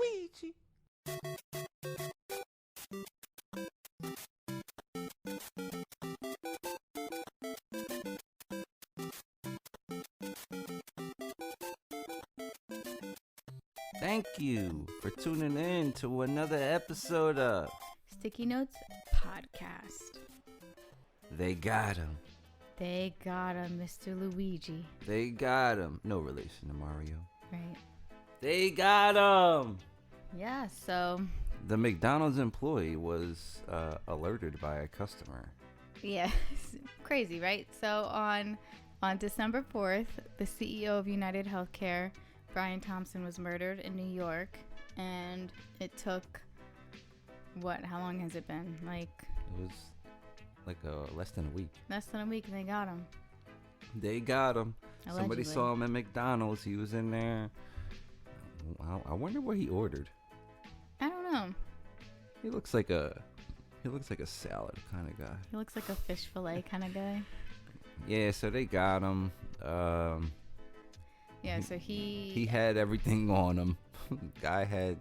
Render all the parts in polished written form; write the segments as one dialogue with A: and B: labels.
A: Luigi. Thank you for tuning in to another episode of
B: Sticky Notes Podcast.
A: They Got Him.
B: They got him, Mr. Luigi.
A: They got him. No relation to Mario.
B: Right.
A: They got him.
B: Yeah, so...
A: The McDonald's employee was alerted by a customer.
B: Yeah, crazy, right? So on December 4th, the CEO of UnitedHealthcare, Brian Thompson, was murdered in New York. And it took, how long has it been?
A: It was less than a week.
B: Less than a week, and they got him.
A: They got him.
B: Allegedly.
A: Somebody saw him at McDonald's. He was in there. I wonder what he ordered.
B: I don't know.
A: He looks like a salad kind of guy.
B: He looks like a fish fillet kind of guy.
A: Yeah, so they got him.
B: Yeah, so
A: he had everything on him. Guy had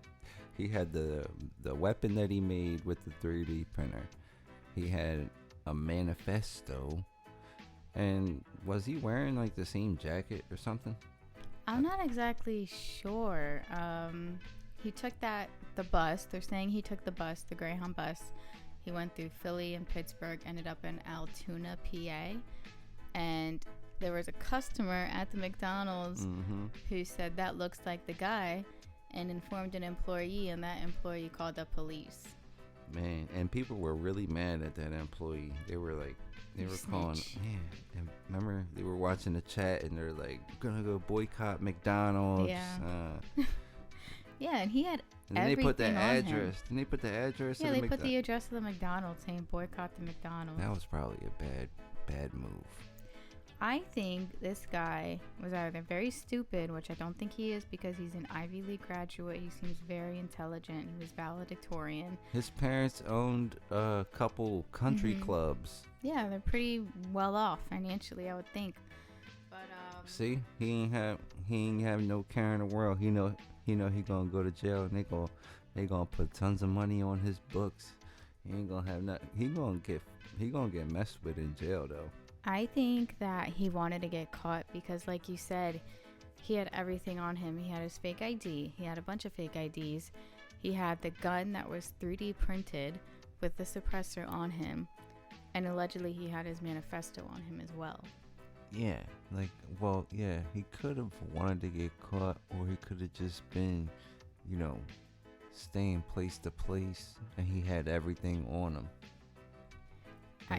A: the weapon that he made with the 3D printer. He had a manifesto. And was he wearing like the same jacket or something?
B: I'm not exactly sure. He took the bus. They're saying he took the bus, the Greyhound bus. He went through Philly and Pittsburgh, ended up in Altoona, PA. And there was a customer at the McDonald's who said that looks like the guy and informed an employee, and that employee called the police.
A: Man, and people were really mad at that employee. They were calling, and remember they were watching the chat and they're like, gonna go boycott McDonald's.
B: Yeah. Yeah, and he had
A: and
B: everything
A: they put the
B: on
A: address.
B: him.
A: Didn't they put the address?
B: Yeah, they put the address of the McDonald's saying boycott the McDonald's.
A: That was probably a bad move.
B: I think this guy was either very stupid, which I don't think he is because he's an Ivy League graduate. He seems very intelligent. He was valedictorian.
A: His parents owned a couple country clubs.
B: Yeah, they're pretty well off financially, I would think. But
A: see, he ain't have no care in the world. He know he gonna go to jail, and they gonna put tons of money on his books. He ain't gonna have nothing. He gonna get messed with in jail though.
B: I think that he wanted to get caught because, like you said, he had everything on him. He had his fake ID. He had a bunch of fake IDs. He had the gun that was 3D printed with the suppressor on him. And allegedly he had his manifesto on him as well.
A: Yeah, he could have wanted to get caught, or he could have just been, staying place to place, and he had everything on him.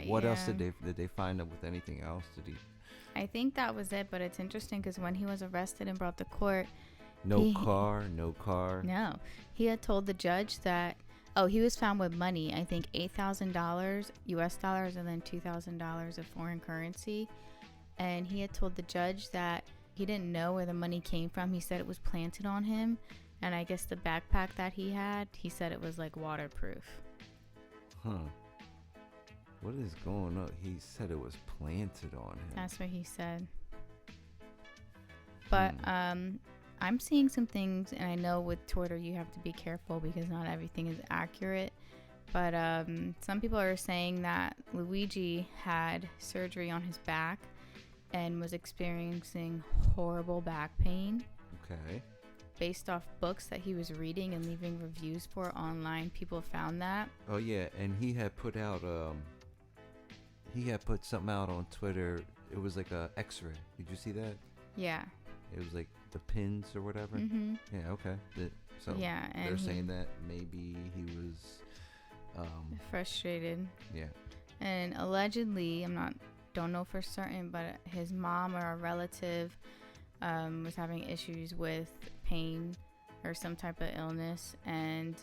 A: What else did they find up with anything else?
B: I think that was it, but it's interesting because when he was arrested and brought to court,
A: no car.
B: No, he had told the judge that he was found with money. I think $8,000 US dollars and then $2,000 of foreign currency, and he had told the judge that he didn't know where the money came from. He said it was planted on him, and I guess the backpack that he had, he said it was like waterproof.
A: Huh. What is going on? He said it was planted on him.
B: That's what he said. But I'm seeing some things, and I know with Twitter you have to be careful because not everything is accurate. But some people are saying that Luigi had surgery on his back and was experiencing horrible back pain.
A: Okay.
B: Based off books that he was reading and leaving reviews for online, people found that.
A: Oh yeah, and he had put out something out on Twitter. It was like a X-ray. Did you see that?
B: Yeah.
A: It was like the pins or whatever.
B: Mm-hmm.
A: Yeah. Okay. So
B: yeah, and
A: they're saying that maybe he was
B: frustrated.
A: Yeah.
B: And allegedly, don't know for certain, but his mom or a relative was having issues with pain or some type of illness, and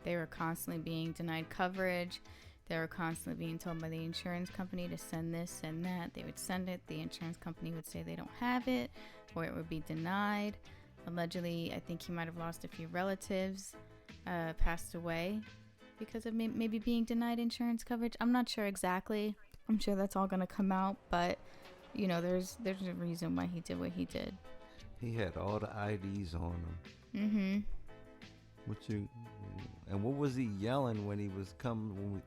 B: they were constantly being denied coverage. They were constantly being told by the insurance company to send this, send that. They would send it. The insurance company would say they don't have it, or it would be denied. Allegedly, I think he might have lost a few relatives, passed away because of maybe being denied insurance coverage. I'm not sure exactly. I'm sure that's all going to come out, but there's a reason why he did what he did.
A: He had all the IDs on him. what was he yelling when he was coming?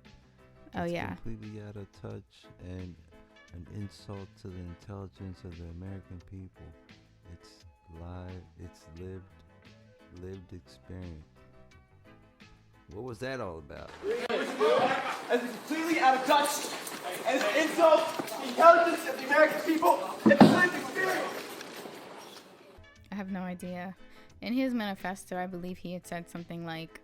B: Oh, yeah.
A: Completely out of touch and an insult to the intelligence of the American people. It's live. It's lived experience. What was that all about?
C: As a completely out of touch, as an insult to the intelligence of the American people, it's lived experience.
B: I have no idea. In his manifesto, I believe he had said something like,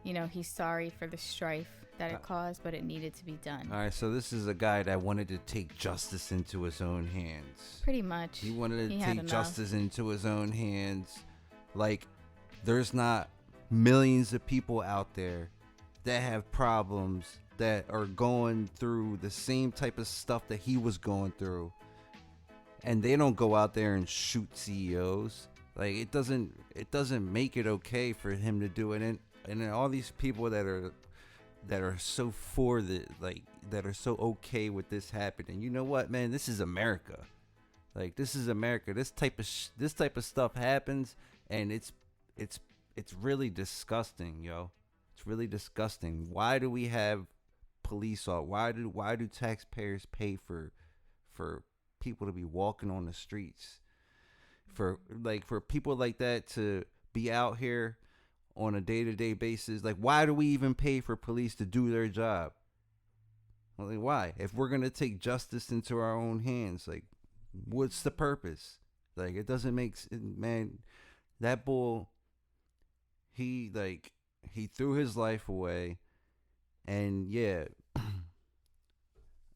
B: he's sorry for the strife that it caused, but it needed to be done.
A: All right, so this is a guy that wanted to take justice into his own hands.
B: Pretty much.
A: He wanted to take justice into his own hands. Like, there's not millions of people out there that have problems that are going through the same type of stuff that he was going through, and they don't go out there and shoot CEOs. Like, it doesn't make it okay for him to do it. And then all these people that are so for the, like, that are so okay with this happening. You know what, man? This is America. Like, this is America. This type of stuff happens, and it's really disgusting, yo. It's really disgusting. Why do we have police off? Why do taxpayers pay for people to be walking on the streets? For people like that to be out here on a day-to-day basis. Like, why do we even pay for police to do their job? Like, why? If we're gonna take justice into our own hands, like, what's the purpose? Like, it doesn't make sense, man. That bull, he threw his life away, and yeah,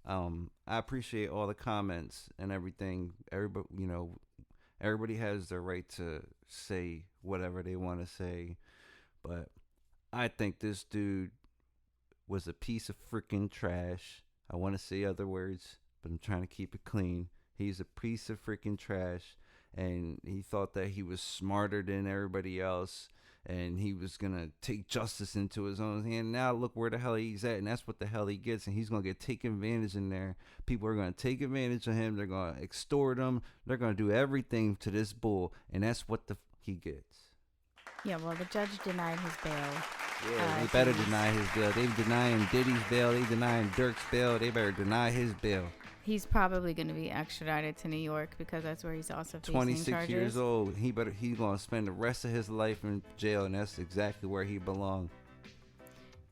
A: I appreciate all the comments and everything. Everybody has their right to say whatever they want to say, but I think this dude was a piece of freaking trash. I want to say other words, but I'm trying to keep it clean. He's a piece of freaking trash, and he thought that he was smarter than everybody else, and he was going to take justice into his own hand. Now look where the hell he's at, and that's what the hell he gets, and he's going to get taken advantage in there. People are going to take advantage of him. They're going to extort him. They're going to do everything to this bull, and that's what he gets.
B: Yeah, well, the judge denied his bail.
A: Yeah, they better deny his bail. They denying Diddy's bail. They denying Dirk's bail. They better deny his bail.
B: He's probably going to be extradited to New York because that's where he's also facing
A: 26
B: charges.
A: years old. He's going to spend the rest of his life in jail, and that's exactly where he belongs.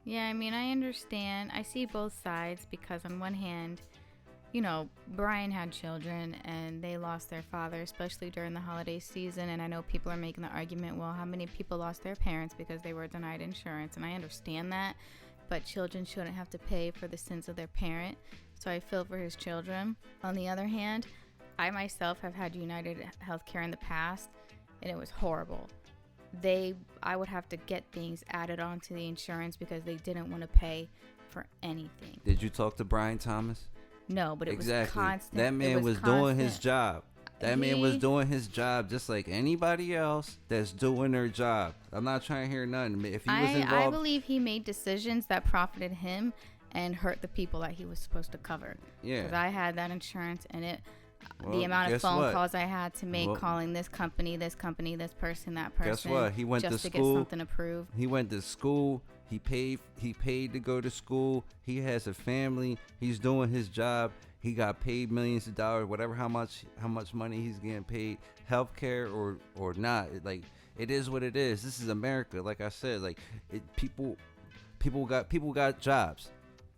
B: Yeah, I mean, I understand. I see both sides because on one hand, Brian had children and they lost their father, especially during the holiday season. And I know people are making the argument, well, how many people lost their parents because they were denied insurance? And I understand that, but children shouldn't have to pay for the sins of their parent. So I feel for his children. On the other hand, I myself have had UnitedHealthcare in the past, and it was horrible. I would have to get things added onto the insurance because they didn't want to pay for anything.
A: Did you talk to Brian Thomas?
B: No, but it was constant.
A: That man was doing his job. That man was doing his job just like anybody else that's doing their job. I'm not trying to hear nothing. If he was involved,
B: I believe he made decisions that profited him and hurt the people that he was supposed to cover.
A: Yeah.
B: Because I had that insurance, and the amount of phone calls I had to make calling this company, this person, that person.
A: Guess what? He went
B: just
A: to
B: to
A: school.
B: Get something approved.
A: He went to school. He paid to go to school. He has a family. He's doing his job. He got paid millions of dollars, whatever, how much money he's getting paid, healthcare or not. It is what it is. This is America. Like I said, people got jobs.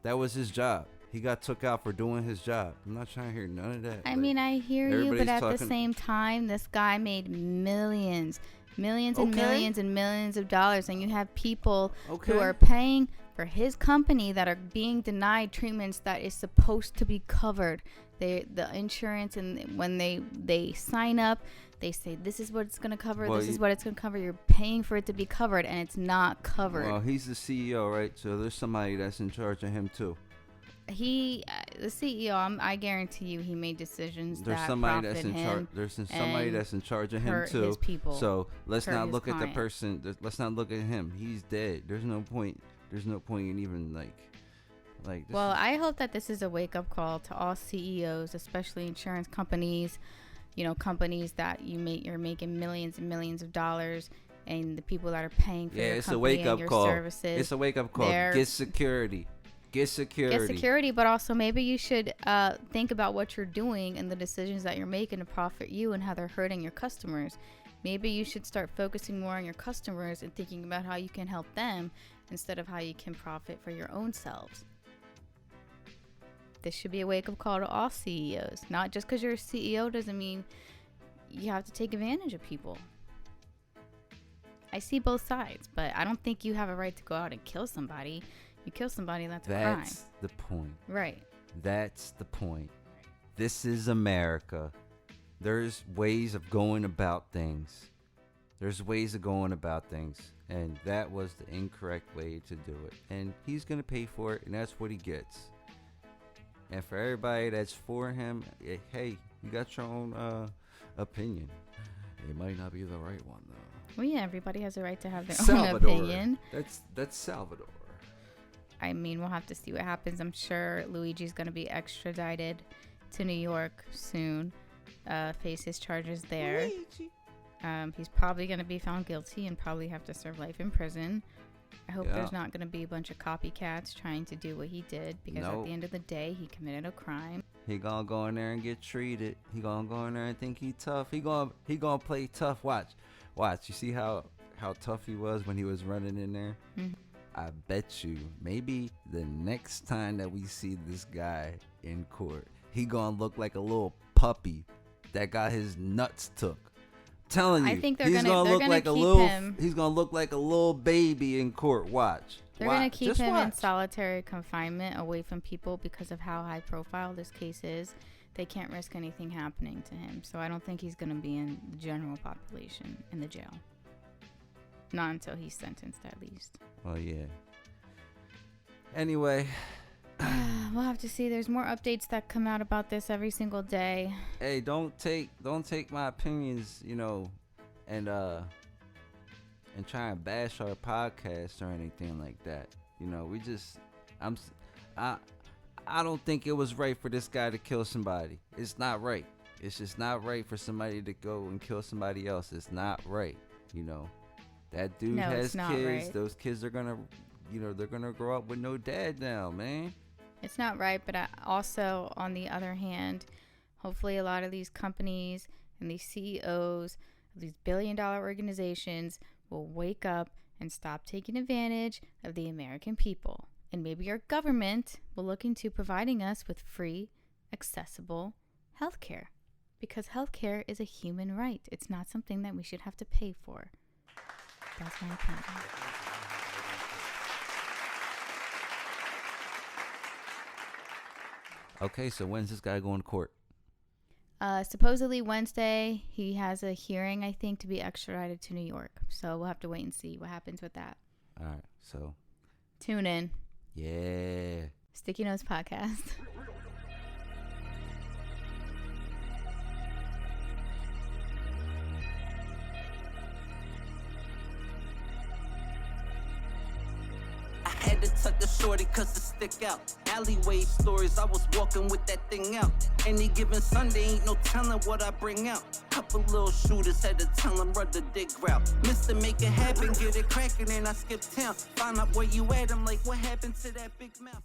A: That was his job. He got took out for doing his job. I'm not trying to hear none of that.
B: I mean, I hear you, but at the same time, this guy made millions and millions and millions of dollars, and you have people who are paying for his company that are being denied treatments that is supposed to be covered. The insurance, and when they sign up, they say this is what it's going to cover. This is what it's going to cover. You're paying for it to be covered, and it's not covered.
A: Well, he's the CEO, right? So there's somebody that's in charge of him too.
B: The CEO, I guarantee you, he made decisions
A: there's
B: that
A: somebody
B: profit
A: that's in
B: him.
A: charge. There's somebody that's in charge of him too.
B: His people,
A: so let's not look
B: client.
A: at the person. Let's not look at him. He's dead. There's no point. There's no point in even like.
B: Well, I hope that this is a wake-up call to all CEOs, especially insurance companies. Companies that you're making millions and millions of dollars, and the people that are paying for your
A: it's a
B: company
A: wake up
B: and your
A: call.
B: services.
A: It's a wake up call. Get security. Get security.
B: Get security, but also maybe you should think about what you're doing and the decisions that you're making to profit you and how they're hurting your customers. Maybe you should start focusing more on your customers and thinking about how you can help them instead of how you can profit for your own selves. This should be a wake-up call to all CEOs. Not just because you're a CEO doesn't mean you have to take advantage of people. I see both sides, but I don't think you have a right to go out and kill somebody. You kill somebody, that's a crime.
A: That's the point.
B: Right.
A: That's the point. This is America. There's ways of going about things. And that was the incorrect way to do it. And he's going to pay for it, and that's what he gets. And for everybody that's for him, hey, you got your own opinion. It might not be the right one, though.
B: Well, yeah, everybody has a right to have their
A: Salvador.
B: own opinion.
A: That's Salvador.
B: I mean, we'll have to see what happens. I'm sure Luigi's going to be extradited to New York soon, face his charges there. He's probably going to be found guilty and probably have to serve life in prison. I hope there's not going to be a bunch of copycats trying to do what he did, because at the end of the day, he committed a crime.
A: He gonna go in there and get treated. He gonna go in there and think he tough. He gonna play tough. Watch. You see how tough he was when he was running in there? Mm-hmm. I bet you maybe the next time that we see this guy in court, he gonna look like a little puppy that got his nuts took. Telling you,
B: I think
A: he's gonna look like a little baby in court. Watch.
B: They're gonna keep him in solitary confinement, away from people, because of how high profile this case is. They can't risk anything happening to him, so I don't think he's gonna be in the general population in the jail. Not until he's sentenced, at least.
A: Oh yeah. Anyway,
B: we'll have to see. There's more updates that come out about this every single day.
A: Hey, don't take my opinions, and try and bash our podcast or anything like that. I don't think it was right for this guy to kill somebody. It's not right. It's just not right for somebody to go and kill somebody else. It's not right. That dude has kids. Right. Those kids are gonna, they're gonna grow up with no dad now, man.
B: It's not right, but also, on the other hand, hopefully a lot of these companies and these CEOs of these billion-dollar organizations will wake up and stop taking advantage of the American people. And maybe our government will look into providing us with free, accessible healthcare. Because healthcare is a human right. It's not something that we should have to pay for. That's my opinion.
A: Okay, so when's this guy going to court?
B: Supposedly Wednesday. He has a hearing, I think, to be extradited to New York. So we'll have to wait and see what happens with that.
A: All right, so
B: tune in.
A: Yeah.
B: Sticky Notes Podcast.
D: Had to tuck the shorty cause it stick out. Alleyway stories, I was walking with that thing out. Any given Sunday, ain't no telling what I bring out. Couple little shooters had to tell them run the dig route. Mr. Make it happen, get it crackin', and I skip town. Find out where you at, I'm like, what happened to that big mouth?